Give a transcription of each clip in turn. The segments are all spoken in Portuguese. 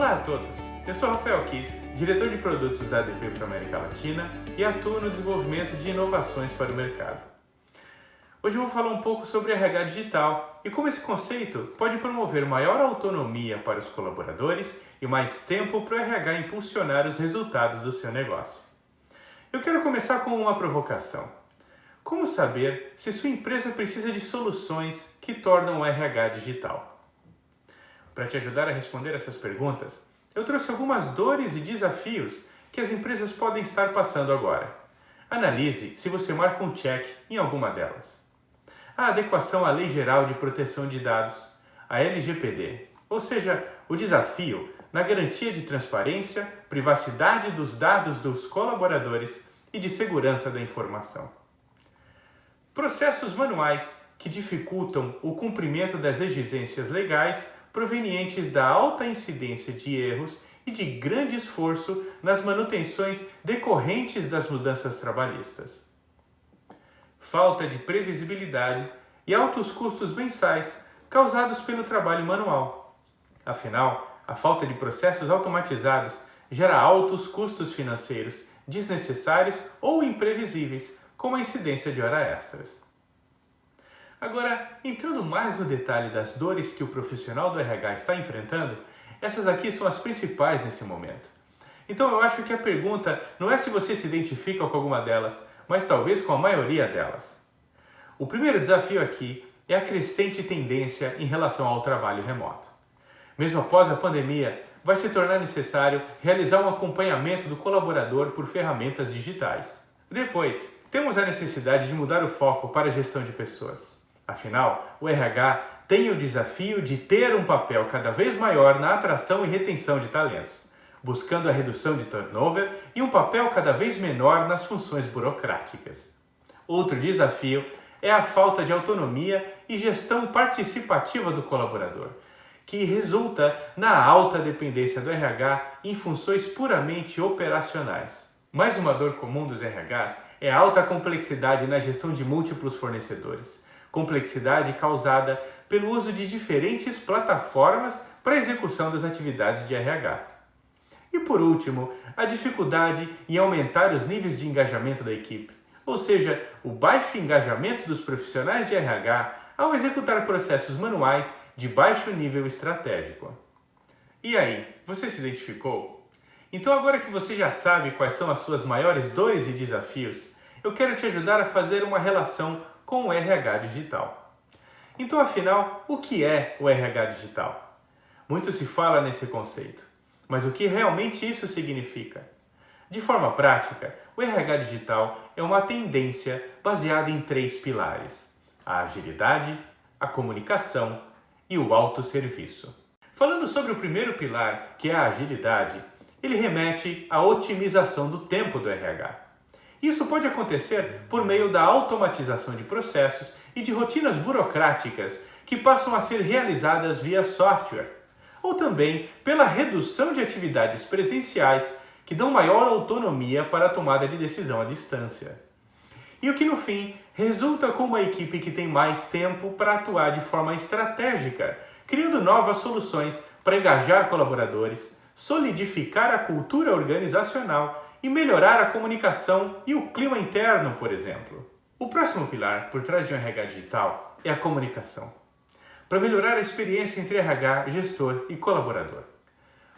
Olá a todos, eu sou Rafael Kiss, diretor de produtos da ADP para a América Latina e atuo no desenvolvimento de inovações para o mercado. Hoje eu vou falar um pouco sobre RH digital e como esse conceito pode promover maior autonomia para os colaboradores e mais tempo para o RH impulsionar os resultados do seu negócio. Eu quero começar com uma provocação. Como saber se sua empresa precisa de soluções que tornam o RH digital? Para te ajudar a responder essas perguntas, eu trouxe algumas dores e desafios que as empresas podem estar passando agora. Analise se você marca um check em alguma delas. A adequação à Lei Geral de Proteção de Dados, a LGPD, ou seja, o desafio na garantia de transparência, privacidade dos dados dos colaboradores e de segurança da informação. Processos manuais que dificultam o cumprimento das exigências legais provenientes da alta incidência de erros e de grande esforço nas manutenções decorrentes das mudanças trabalhistas. Falta de previsibilidade e altos custos mensais causados pelo trabalho manual. Afinal, a falta de processos automatizados gera altos custos financeiros desnecessários ou imprevisíveis, como a incidência de horas extras. Agora, entrando mais no detalhe das dores que o profissional do RH está enfrentando, essas aqui são as principais nesse momento. Então eu acho que a pergunta não é se você se identifica com alguma delas, mas talvez com a maioria delas. O primeiro desafio aqui é a crescente tendência em relação ao trabalho remoto. Mesmo após a pandemia, vai se tornar necessário realizar um acompanhamento do colaborador por ferramentas digitais. Depois, temos a necessidade de mudar o foco para a gestão de pessoas. Afinal, o RH tem o desafio de ter um papel cada vez maior na atração e retenção de talentos, buscando a redução de turnover e um papel cada vez menor nas funções burocráticas. Outro desafio é a falta de autonomia e gestão participativa do colaborador, que resulta na alta dependência do RH em funções puramente operacionais. Mais uma dor comum dos RHs é a alta complexidade na gestão de múltiplos fornecedores. Complexidade causada pelo uso de diferentes plataformas para a execução das atividades de RH. E por último, a dificuldade em aumentar os níveis de engajamento da equipe, ou seja, o baixo engajamento dos profissionais de RH ao executar processos manuais de baixo nível estratégico. E aí, você se identificou? Então agora que você já sabe quais são as suas maiores dores e desafios, eu quero te ajudar a fazer uma relação com o RH digital. Então, afinal, o que é o RH digital? Muito se fala nesse conceito, mas o que realmente isso significa? De forma prática, o RH digital é uma tendência baseada em 3 pilares: a agilidade, a comunicação e o autosserviço. Falando sobre o primeiro pilar, que é a agilidade, ele remete à otimização do tempo do RH. Isso pode acontecer por meio da automatização de processos e de rotinas burocráticas que passam a ser realizadas via software, ou também pela redução de atividades presenciais que dão maior autonomia para a tomada de decisão à distância. E o que no fim resulta com uma equipe que tem mais tempo para atuar de forma estratégica, criando novas soluções para engajar colaboradores, solidificar a cultura organizacional e melhorar a comunicação e o clima interno, por exemplo. O próximo pilar por trás de um RH digital é a comunicação, para melhorar a experiência entre RH, gestor e colaborador.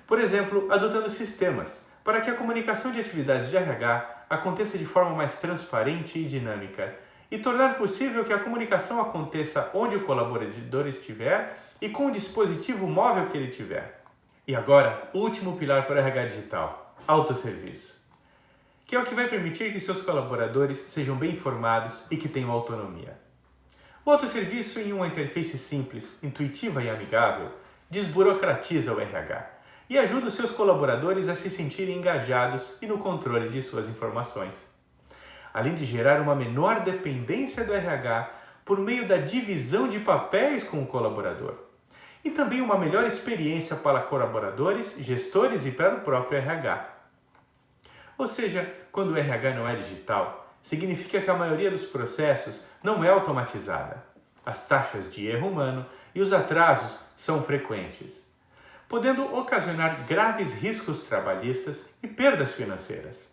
Por exemplo, adotando sistemas para que a comunicação de atividades de RH aconteça de forma mais transparente e dinâmica e tornar possível que a comunicação aconteça onde o colaborador estiver e com o dispositivo móvel que ele tiver. E agora, o último pilar para o RH digital, autosserviço, que é o que vai permitir que seus colaboradores sejam bem informados e que tenham autonomia. O autosserviço, em uma interface simples, intuitiva e amigável, desburocratiza o RH e ajuda os seus colaboradores a se sentirem engajados e no controle de suas informações. Além de gerar uma menor dependência do RH por meio da divisão de papéis com o colaborador. E também uma melhor experiência para colaboradores, gestores e para o próprio RH. Ou seja, quando o RH não é digital, significa que a maioria dos processos não é automatizada. As taxas de erro humano e os atrasos são frequentes. podendo ocasionar graves riscos trabalhistas e perdas financeiras.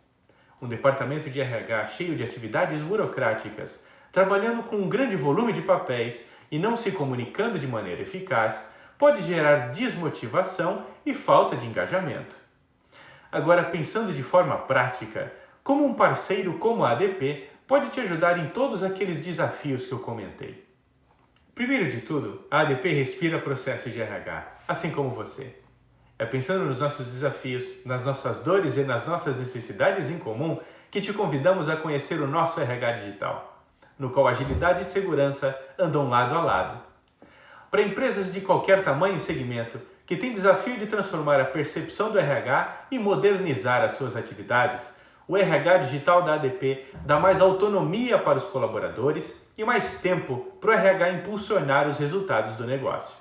Um departamento de RH cheio de atividades burocráticas, trabalhando com um grande volume de papéis e não se comunicando de maneira eficaz, pode gerar desmotivação e falta de engajamento. Agora, pensando de forma prática, como um parceiro como a ADP pode te ajudar em todos aqueles desafios que eu comentei? Primeiro de tudo, a ADP respira processo de RH, assim como você. É pensando nos nossos desafios, nas nossas dores e nas nossas necessidades em comum que te convidamos a conhecer o nosso RH digital, no qual agilidade e segurança andam lado a lado. Para empresas de qualquer tamanho e segmento que têm desafio de transformar a percepção do RH e modernizar as suas atividades, o RH digital da ADP dá mais autonomia para os colaboradores e mais tempo para o RH impulsionar os resultados do negócio.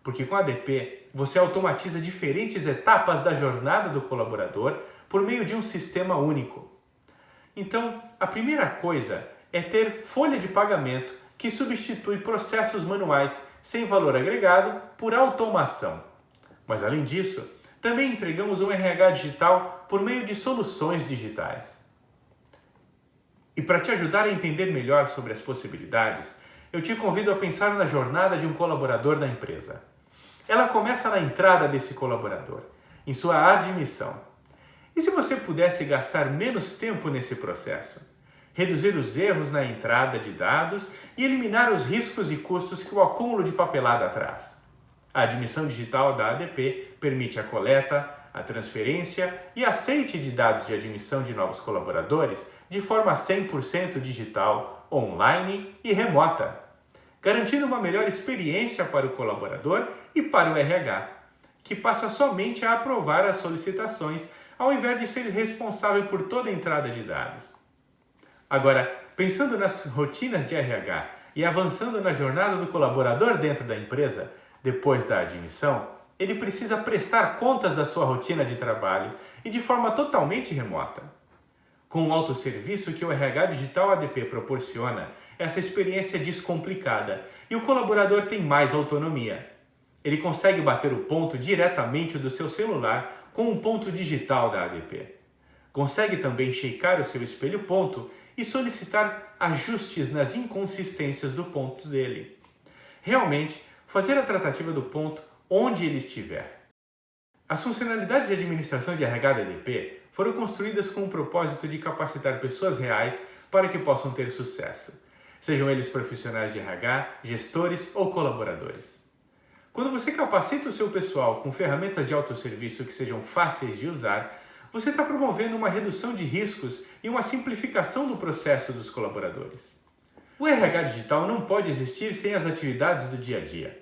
Porque com a ADP, você automatiza diferentes etapas da jornada do colaborador por meio de um sistema único. Então, a primeira coisa é ter folha de pagamento que substitui processos manuais sem valor agregado por automação. Mas além disso, também entregamos um RH digital por meio de soluções digitais. E para te ajudar a entender melhor sobre as possibilidades, eu te convido a pensar na jornada de um colaborador da empresa. Ela começa na entrada desse colaborador, em sua admissão. E se você pudesse gastar menos tempo nesse processo? Reduzir os erros na entrada de dados e eliminar os riscos e custos que o acúmulo de papelada traz. A admissão digital da ADP permite a coleta, a transferência e aceite de dados de admissão de novos colaboradores de forma 100% digital, online e remota, garantindo uma melhor experiência para o colaborador e para o RH, que passa somente a aprovar as solicitações ao invés de ser responsável por toda a entrada de dados. Agora, pensando nas rotinas de RH e avançando na jornada do colaborador dentro da empresa, depois da admissão, ele precisa prestar contas da sua rotina de trabalho e de forma totalmente remota. Com o autosserviço que o RH Digital ADP proporciona, essa experiência é descomplicada e o colaborador tem mais autonomia. Ele consegue bater o ponto diretamente do seu celular com um ponto digital da ADP. Consegue também checar o seu espelho ponto e solicitar ajustes nas inconsistências do ponto dele. Realmente, fazer a tratativa do ponto onde ele estiver. As funcionalidades de administração de RH da ADP foram construídas com o propósito de capacitar pessoas reais para que possam ter sucesso, sejam eles profissionais de RH, gestores ou colaboradores. Quando você capacita o seu pessoal com ferramentas de autosserviço que sejam fáceis de usar, você está promovendo uma redução de riscos e uma simplificação do processo dos colaboradores. O RH digital não pode existir sem as atividades do dia a dia,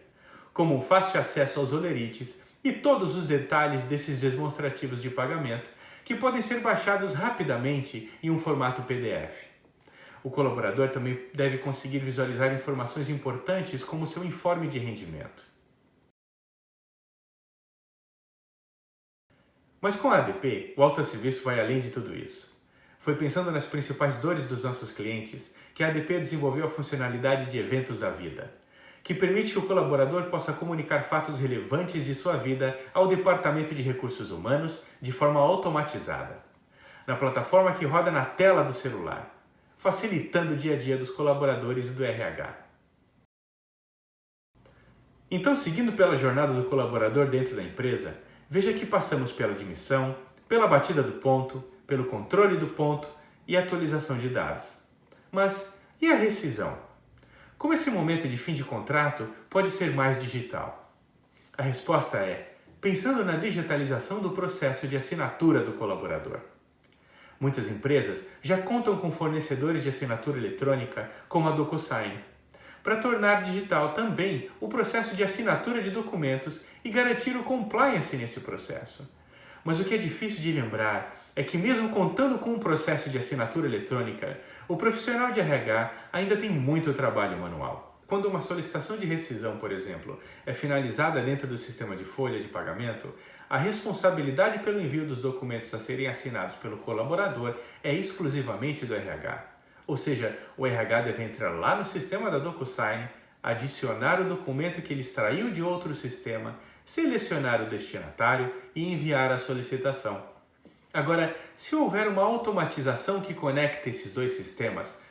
como o fácil acesso aos olerites e todos os detalhes desses demonstrativos de pagamento que podem ser baixados rapidamente em um formato PDF. O colaborador também deve conseguir visualizar informações importantes como seu informe de rendimento. Mas com a ADP, o autosserviço vai além de tudo isso. Foi pensando nas principais dores dos nossos clientes que a ADP desenvolveu a funcionalidade de eventos da vida, que permite que o colaborador possa comunicar fatos relevantes de sua vida ao Departamento de Recursos Humanos de forma automatizada, na plataforma que roda na tela do celular, facilitando o dia a dia dos colaboradores e do RH. Então, seguindo pela jornada do colaborador dentro da empresa, veja que passamos pela admissão, pela batida do ponto, pelo controle do ponto e atualização de dados. Mas e a rescisão? Como esse momento de fim de contrato pode ser mais digital? A resposta é, pensando na digitalização do processo de assinatura do colaborador. Muitas empresas já contam com fornecedores de assinatura eletrônica como a DocuSign, para tornar digital também o processo de assinatura de documentos e garantir o compliance nesse processo. Mas o que é difícil de lembrar é que mesmo contando com um processo de assinatura eletrônica, o profissional de RH ainda tem muito trabalho manual. Quando uma solicitação de rescisão, por exemplo, é finalizada dentro do sistema de folha de pagamento, a responsabilidade pelo envio dos documentos a serem assinados pelo colaborador é exclusivamente do RH. Ou seja, o RH deve entrar lá no sistema da DocuSign, adicionar o documento que ele extraiu de outro sistema, selecionar o destinatário e enviar a solicitação. Agora, se houver uma automatização que conecte esses dois sistemas,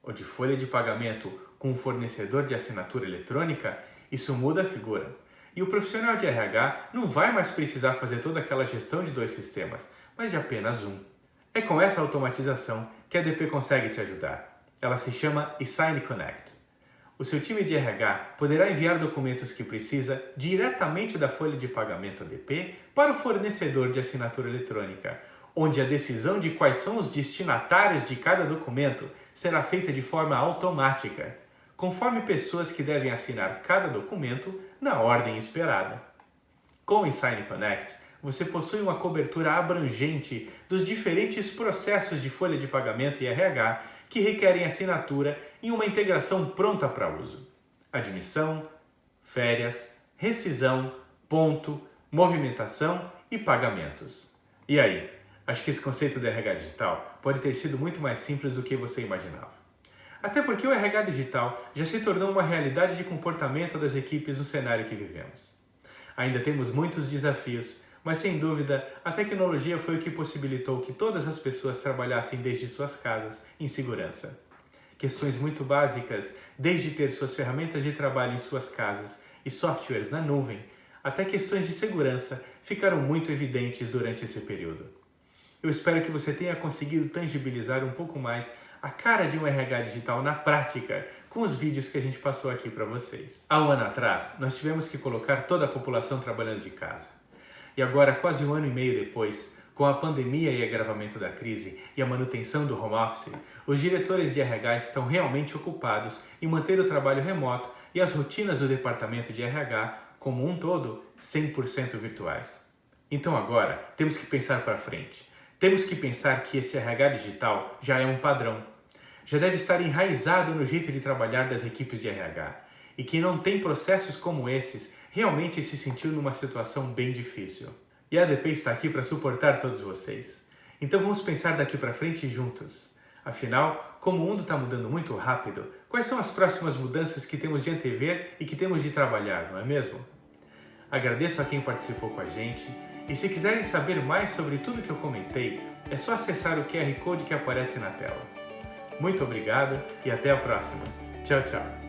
o de folha de pagamento com o fornecedor de assinatura eletrônica, isso muda a figura. E o profissional de RH não vai mais precisar fazer toda aquela gestão de dois sistemas, mas de apenas um. É com essa automatização que a ADP consegue te ajudar. Ela se chama eSign Connect. O seu time de RH poderá enviar documentos que precisa diretamente da folha de pagamento ADP para o fornecedor de assinatura eletrônica, onde a decisão de quais são os destinatários de cada documento será feita de forma automática, conforme pessoas que devem assinar cada documento na ordem esperada. Com o eSign Connect, você possui uma cobertura abrangente dos diferentes processos de folha de pagamento e RH que requerem assinatura em uma integração pronta para uso. Admissão, férias, rescisão, ponto, movimentação e pagamentos. E aí, acho que esse conceito do RH digital pode ter sido muito mais simples do que você imaginava. Até porque o RH digital já se tornou uma realidade de comportamento das equipes no cenário que vivemos. Ainda temos muitos desafios, mas sem dúvida a tecnologia foi o que possibilitou que todas as pessoas trabalhassem desde suas casas em segurança. Questões muito básicas, desde ter suas ferramentas de trabalho em suas casas e softwares na nuvem, até questões de segurança ficaram muito evidentes durante esse período. Eu espero que você tenha conseguido tangibilizar um pouco mais a cara de um RH digital na prática com os vídeos que a gente passou aqui para vocês. Há um ano atrás, nós tivemos que colocar toda a população trabalhando de casa. E agora, quase um ano e meio depois, com a pandemia e agravamento da crise e a manutenção do home office, os diretores de RH estão realmente ocupados em manter o trabalho remoto e as rotinas do departamento de RH, como um todo, 100% virtuais. Então agora, temos que pensar para frente. Temos que pensar que esse RH digital já é um padrão. Já deve estar enraizado no jeito de trabalhar das equipes de RH. E quem não tem processos como esses realmente se sentiu numa situação bem difícil. E a ADP está aqui para suportar todos vocês. Então vamos pensar daqui para frente juntos. Afinal, como o mundo está mudando muito rápido, quais são as próximas mudanças que temos de antever e que temos de trabalhar, não é mesmo? Agradeço a quem participou com a gente. E se quiserem saber mais sobre tudo que eu comentei, é só acessar o QR Code que aparece na tela. Muito obrigado e até a próxima. Tchau, tchau.